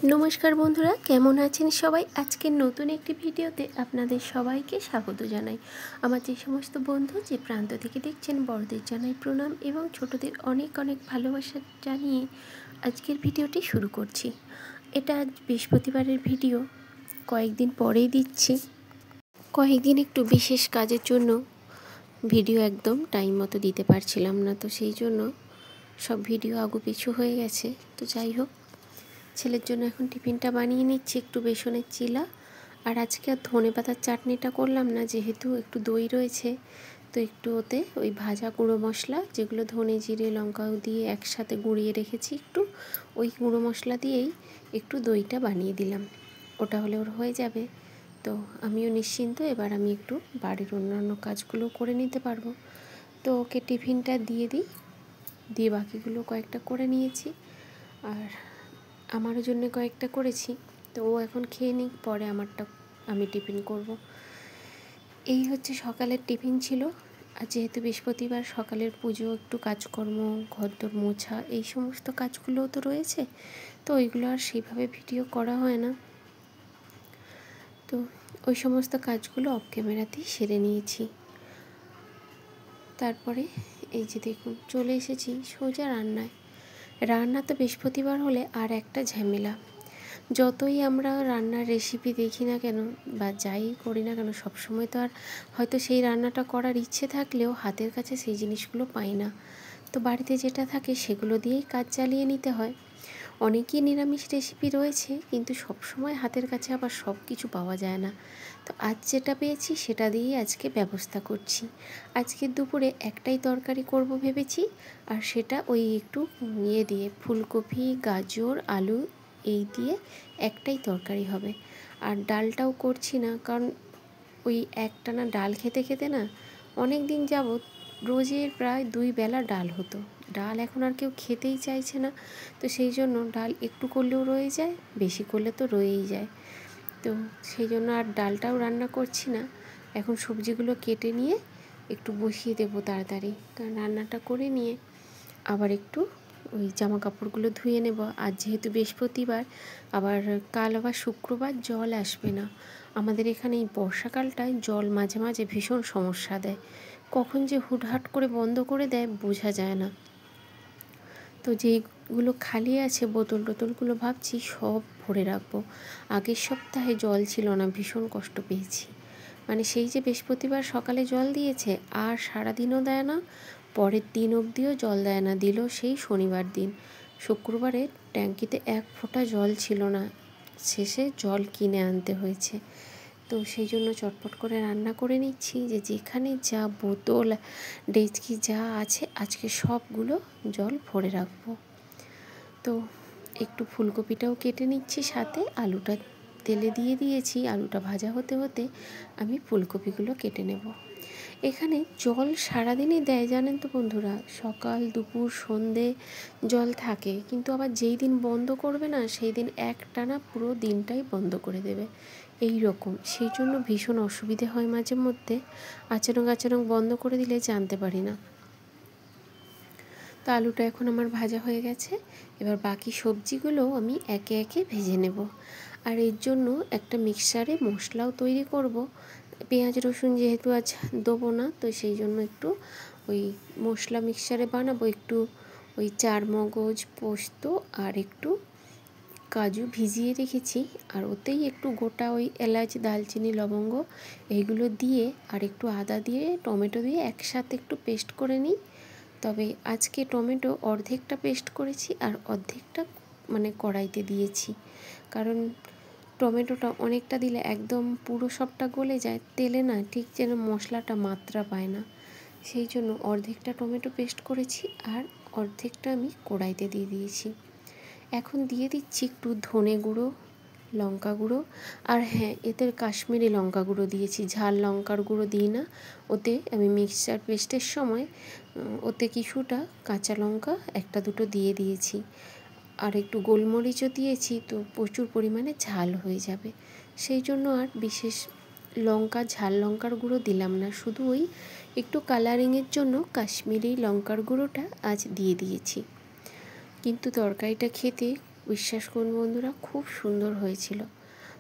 নমস্কার বন্ধুরা, কেমন আছেন সবাই? আজকের নতুন একটি ভিডিওতে আপনাদের সবাইকে স্বাগত জানাই। আমার যে সমস্ত বন্ধু যে প্রান্ত থেকে দেখছেন, বড়দের জানাই প্রণাম এবং ছোটদের অনেক অনেক ভালোবাসা জানিয়ে আজকের ভিডিওটি শুরু করছি। এটা আজ বৃহস্পতিবারের ভিডিও, কয়েকদিন পরেই দিচ্ছি। কয়েকদিন একটু বিশেষ কাজের জন্য ভিডিও একদম টাইম মতো দিতে পারছিলাম না, তো সেই জন্য সব ভিডিও আগুপিছু হয়ে গেছে। তো যাই হোক, ছেলের জন্য এখন টিফিনটা বানিয়ে নিচ্ছি, একটু বেসনের চিলা। আর আজকে আর ধনেপাতার চাটনিটা করলাম না, যেহেতু একটু দই রয়েছে। তো একটু ওতে ওই ভাজা গুঁড়ো মশলা, যেগুলো ধনে জিরে লঙ্কা দিয়ে একসাথে গুঁড়িয়ে রেখেছি, একটু ওই গুঁড়ো মশলা দিয়েই একটু দইটা বানিয়ে দিলাম। ওটা হলে ওর হয়ে যাবে। তো আমিও নিশ্চিন্ত, এবার আমি একটু বাড়ির অন্যান্য কাজগুলো করে নিতে পারবো। তো ওকে টিফিনটা দিয়ে বাকিগুলো কয়েকটা করে নিয়েছি, আর আমারও জন্য কয়েকটা করেছি। তো ও এখন খেয়ে নিক, পরে আমারটা আমি টিফিন করব। এই হচ্ছে সকালের টিফিন ছিল। আর যেহেতু বৃহস্পতিবার, সকালের পুজো, একটু কাজকর্ম, ঘরদোর মোছা, এই সমস্ত কাজগুলোও তো রয়েছে। তো ওইগুলো আর সেইভাবে ভিডিও করা হয় না। তো ওই সমস্ত কাজগুলো অফ ক্যামেরাতেই সেরে নিয়েছি। তারপরে এই যে দেখুন, চলে এসেছি সোজা রান্নায়। রান্না তো বৃহস্পতিবার হলে আর একটা ঝামেলা। যতই আমরা রান্নার রেসিপি দেখি না কেন বা যাই করি না কেন, সবসময় তো আর হয়তো সেই রান্নাটা করার ইচ্ছে থাকলেও হাতের কাছে সেই জিনিসগুলো পাই না। তো বাড়িতে যেটা থাকে সেগুলো দিয়েই কাজ চালিয়ে নিতে হয়। অনেকই নিরামিষ রেসিপি রয়েছে, কিন্তু সবসময় হাতের কাছে আবার সব কিছু পাওয়া যায় না। তো আজ যেটা পেয়েছি সেটা দিয়েই আজকে ব্যবস্থা করছি। আজকে দুপুরে একটাই তরকারি করব ভেবেছি, আর সেটা ওই একটু দিয়ে ফুলকপি, গাজর, আলু এই দিয়ে একটাই তরকারি হবে। আর ডালটাও করছি না, কারণ ওই একটানা ডাল খেতে খেতে না অনেক দিন যাবৎ রোজের প্রায় 2 বেলা ডাল হতো। ডাল এখন আর কেউ খেতেই চাইছে না। তো সেই জন্য ডাল একটু করলেও রয়ে যায়, বেশি করলে তো রয়েই যায়। তো সেই জন্য আর ডালটাও রান্না করছি না। এখন সবজিগুলো কেটে নিয়ে একটু বসিয়ে দেবো তাড়াতাড়ি, কারণ রান্নাটা করে নিয়ে আবার একটু ওই জামা কাপড়গুলো ধুয়ে নেব। আর যেহেতু বৃহস্পতিবার, আবার কাল আবার শুক্রবার জল আসবে না। আমাদের এখানে এই বর্ষাকালটায় জল মাঝে মাঝে ভীষণ সমস্যা দেয়, কখন যে হুটহাট করে বন্ধ করে দেয় বোঝা যায় না। তো যেইগুলো খালি আছে বোতলগুলো ভাবছি সব ভরে রাখবো। আগের সপ্তাহে জল ছিল না, ভীষণ কষ্ট পেয়েছি। মানে সেই যে বৃহস্পতিবার সকালে জল দিয়েছে, আর সারাদিনও দেয় না, পরের দিন অবধিও জল দেয় না, দিল সেই শনিবার দিন। শুক্রবারে ট্যাঙ্কিতে 1 ফোঁটা জল ছিল না, শেষে জল কিনে আনতে হয়েছে। তো সেই জন্য চটপট করে রান্না করে নিচ্ছি, যে যেখানে যা বোতল ডেচকি যা আছে আজকে সবগুলো জল ভরে রাখবো। তো একটু ফুলকপিটাও কেটে নিচ্ছি, সাথে আলুটা তেলে দিয়ে দিয়েছি। আলুটা ভাজা হতে হতে আমি ফুলকপিগুলো কেটে নেব। এখানে জল সারাদিনই দেয় জানেন তো বন্ধুরা, সকাল দুপুর সন্ধে জল থাকে, কিন্তু আবার যেই দিন বন্ধ করবে না সেই দিন একটানা পুরো দিনটাই বন্ধ করে দেবে, এই রকম। সেই জন্য ভীষণ অসুবিধে হয় মাঝে মধ্যে। আচানক বন্ধ করে দিলে জানতে পারি না। তো আলুটা এখন আমার ভাজা হয়ে গেছে, এবার বাকি সবজিগুলো আমি একে একে ভেজে নেব। আর এর জন্য একটা মিক্সচারে মশলাও তৈরি করব। পেঁয়াজ রসুন যেহেতু আজ দেবো না, তো সেই জন্য একটু ওই মশলা মিক্সচারে বানাবো। একটু ওই চারমগজ, পোস্ত আর একটু কাজু ভিজিয়ে রেখেছি, আর ওতেই একটু গোটা ওই এলাচ, দালচিনি, লবঙ্গ এইগুলো দিয়ে আর একটু আদা দিয়ে টমেটো দিয়ে একসাথে একটু পেস্ট করে নিই। তবে আজকে টমেটো অর্ধেকটা পেস্ট করেছি আর অর্ধেকটা মানে কড়াইতে দিয়েছি, কারণ টমেটোটা অনেকটা দিলে একদম পুরো সবটা গলে যায়, তেলে না ঠিক যেন মশলাটা মাত্রা পায় না। সেই জন্য অর্ধেকটা টমেটো পেস্ট করেছি আর অর্ধেকটা আমি কড়াইতে দিয়ে দিয়েছি। এখন দিয়ে দিচ্ছি একটু ধনে গুঁড়ো, লঙ্কা গুঁড়ো, আর হ্যাঁ, এতে কাশ্মীরি লঙ্কা গুঁড়ো দিয়েছি, ঝাল লঙ্কার গুঁড়ো দিই না ওতে। আমি মিক্সচার পেস্টের সময় ওতে কিছুটা কাঁচা লঙ্কা একটা দুটো দিয়ে দিয়েছি, আর একটু গোলমরিচও দিয়েছি, তো প্রচুর পরিমাণে ঝাল হয়ে যাবে। সেই জন্য আর বিশেষ ঝাল লঙ্কার গুঁড়ো দিলাম না, শুধু ওই একটু কালারিংয়ের জন্য কাশ্মীরি লঙ্কার গুঁড়োটা আজ দিয়ে দিয়েছি। কিন্তু তরকারিটা খেতে বিশ্বাস করুন বন্ধুরা, খুব সুন্দর হয়েছিল।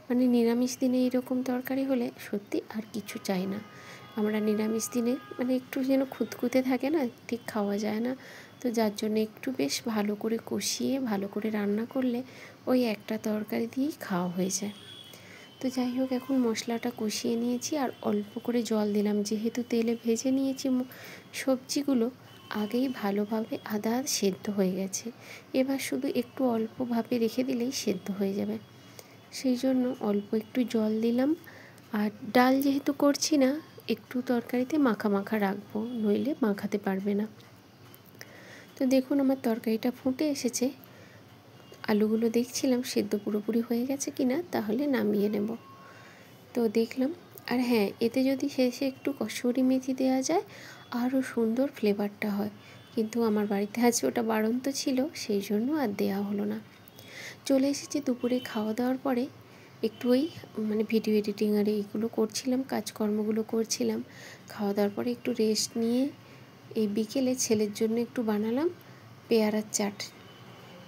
মানে নিরামিষ দিনে এরকম তরকারি হলে সত্যি আর কিছু চাই না। আমরা নিরামিষ দিনে মানে একটু যেন খুঁতখুঁতে থাকে না, ঠিক খাওয়া যায় না। তো যার জন্য একটু বেশ ভালো করে কষিয়ে ভালো করে রান্না করলে ওই একটা তরকারি দিয়েই খাওয়া হয়ে যায়। তো যাই হোক, এখন মশলাটা কষিয়ে নিয়েছি আর অল্প করে জল দিলাম, যেহেতু তেলে ভেজে নিয়েছি সবজিগুলো আগেই ভালোভাবে আধা সেদ্ধ হয়ে গেছে। এবার শুধু একটু অল্প ভাপে রেখে দিলেই সেদ্ধ হয়ে যাবে। সেই জন্য অল্প একটু জল দিলাম। আর ডাল যেহেতু করছি না, একটু তরকারিতে মাখা মাখা রাখবো, নইলে মাখাতে পারবে না। তো দেখুন আমার তরকারিটা ফুটে এসেছে। আলুগুলো দেখছিলাম সেদ্ধ পুরোপুরি হয়ে গেছে কি না, তাহলে নামিয়ে নেব। তো দেখলাম। আর হ্যাঁ, এতে যদি শেষে একটু কসুরি মেথি দেওয়া যায় আরও সুন্দর ফ্লেভারটা হয়, কিন্তু আমার বাড়িতে আছে ওটা বাড়ন্ত ছিল, সেই জন্য আর দেওয়া হলো না। চলে এসেছি দুপুরে খাওয়া দাওয়ার পরে। একটু ওই মানে ভিডিও এডিটিং আর এইগুলো করছিলাম, কাজকর্মগুলো করছিলাম। খাওয়া দাওয়ার পরে একটু রেস্ট নিয়ে এই বিকেলে ছেলের জন্য একটু বানালাম পেয়ারার চাট।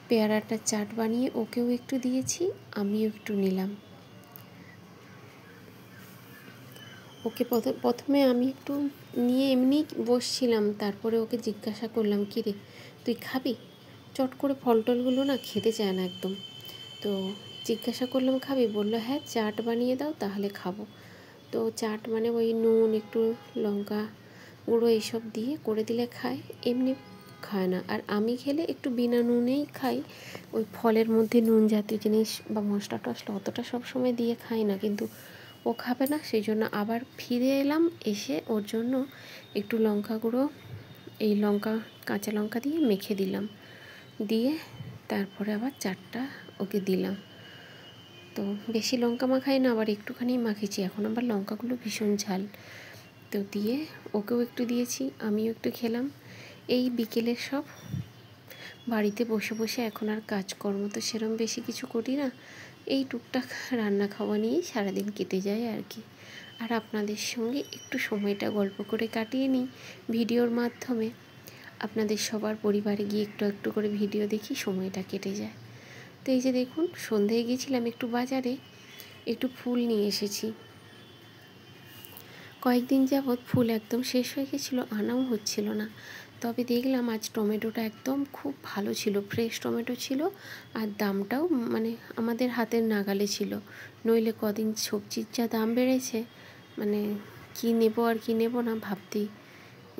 পেয়ারাটার চাট বানিয়ে ওকেও একটু দিয়েছি, আমিও একটু নিলাম। ওকে প্রথমে আমি একটু নিয়ে এমনি বসছিলাম, তারপরে ওকে জিজ্ঞাসা করলাম, কী রে তুই খাবি? চট করে ফল টলগুলো না খেতে চায় না একদম। তো জিজ্ঞাসা করলাম, খাবি? বললো হ্যাঁ, চাট বানিয়ে দাও তাহলে খাবো। তো চাট মানে ওই নুন একটু লঙ্কা গুঁড়ো এইসব দিয়ে করে দিলে খায়, এমনি খায় না। আর আমি খেলে একটু বিনা নুনেই খাই। ওই ফলের মধ্যে নুন জাতীয় জিনিস বা মশলা টশলা অতটা সবসময় দিয়ে খাই না, কিন্তু ও খাবে না, সেই জন্য আবার ফিরে এলাম। এসে ওর জন্য একটু লঙ্কা গুঁড়ো, এই লঙ্কা কাঁচা লঙ্কা দিয়ে মেখে দিলাম, দিয়ে তারপরে আবার চাটটা ওকে দিলাম। তো বেশি লঙ্কা মাখাই না, আবার একটুখানি মাখিয়েছি, এখন আবার লঙ্কাগুলো ভীষণ ঝাল। তো দিয়ে ওকেও একটু দিয়েছি, আমিও একটু খেলাম। এই বিকেলের সব বাড়িতে বসে বসে এখন আর কাজকর্ম তো সেরম বেশি কিছু করি না, এই টুকটাক রান্না খাওয়া নিয়েই সারাদিন কেটে যায় আর কি। আর আপনাদের সঙ্গে একটু সময়টা গল্প করে কাটিয়ে নিই ভিডিওর মাধ্যমে। আপনাদের সবার পরিবারে গিয়ে একটু একটু করে ভিডিও দেখি, সময়টা কেটে যায়। তো এই যে দেখুন, সন্ধ্যায় গিয়েছিলাম একটু বাজারে, একটু ফুল নিয়ে এসেছি। কয়েকদিন যাবৎ ফুল একদম শেষ হয়ে গেছিলো, আনাও হচ্ছিল না। তবে দেখলাম আজ টমেটোটা একদম খুব ভালো ছিল, ফ্রেশ টমেটো ছিল, আর দামটাও মানে আমাদের হাতের নাগালে ছিল। নইলে কদিন সবজির যা দাম বেড়েছে, মানে কী নেবো আর কী নেবো না ভাবতেই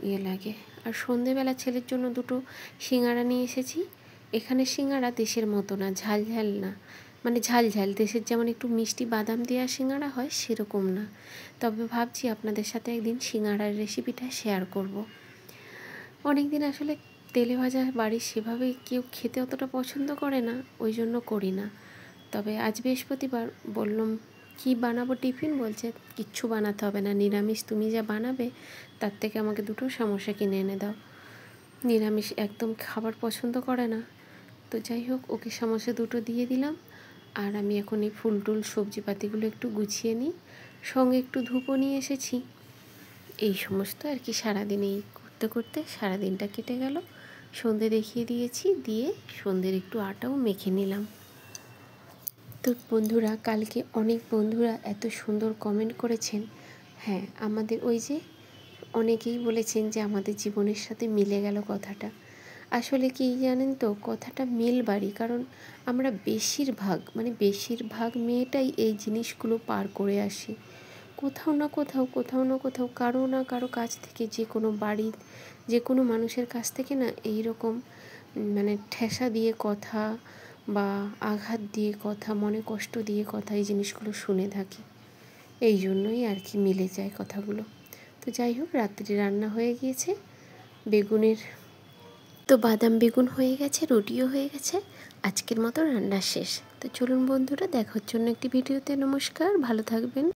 ইয়ে লাগে। আর সন্ধেবেলা ছেলের জন্য দুটো সিঙাড়া নিয়ে এসেছি। এখানে সিঙাড়া দেশের মতো না, ঝাল ঝাল না, মানে ঝাল ঝাল দেশের যেমন একটু মিষ্টি বাদাম দেওয়া সিঙাড়া হয় সেরকম না। তবে ভাবছি আপনাদের সাথে একদিন সিঙাড়ার রেসিপিটা শেয়ার করব। অনেক দিন আসলে তেলে ভাজা বাড়ির সেভাবে কেউ খেতে অতটা পছন্দ করে না, ওই জন্য করি না। তবে আজ বৃহস্পতিবার, বললাম কি বানাবো টিফিন, বলছে কিচ্ছু বানাতে হবে না, নিরামিষ তুমি যা বানাবে তার থেকে আমাকে দুটো সমোসা কিনে এনে দাও। নিরামিষ একদম খাবার পছন্দ করে না। তো যাই হোক, ওকে সমোসা দুটো দিয়ে দিলাম। আর আমি এখন এই ফুল টুল সবজিপাতিগুলো একটু গুছিয়ে নিই, সঙ্গে একটু ধূপও নিয়ে এসেছি। এই সমস্ত আর কি সারাদিন এই করতে করতে সারাদিনটা কেটে গেল। সন্ধে দেখিয়ে দিয়েছি, দিয়ে সন্ধ্যের একটু আটাও মেখে নিলাম। তো বন্ধুরা, কালকে অনেক বন্ধুরা এত সুন্দর কমেন্ট করেছেন। হ্যাঁ, আমাদের ওই যে অনেকেই বলেছেন যে আমাদের জীবনের সাথে মিলে গেল কথাটা। আসলে কি জানেন তো, কথাটা মিলবারই, কারণ আমরা বেশিরভাগ মেয়েটাই এই জিনিসগুলো পার করে আসি। কোথাও না কোথাও কারো না কারো কাছ থেকে, যে কোনো বাড়ির যে কোনো মানুষের কাছ থেকে না এই রকম মানে ঠেসা দিয়ে কথা বা আঘাত দিয়ে কথা, মনে কষ্ট দিয়ে কথা, এই জিনিসগুলো শুনে থাকি। এই জন্যই আর কি মিলে যায় কথাগুলো। তো যাই হোক, রাত্রি রান্না হয়ে গিয়েছে, বাদাম বেগুন হয়ে গেছে, রুটিও হয়ে গেছে, আজকের মতো রান্না শেষ। তো চলুন বন্ধুরা, দেখার জন্য একটি ভিডিওতে, নমস্কার, ভালো থাকবেন।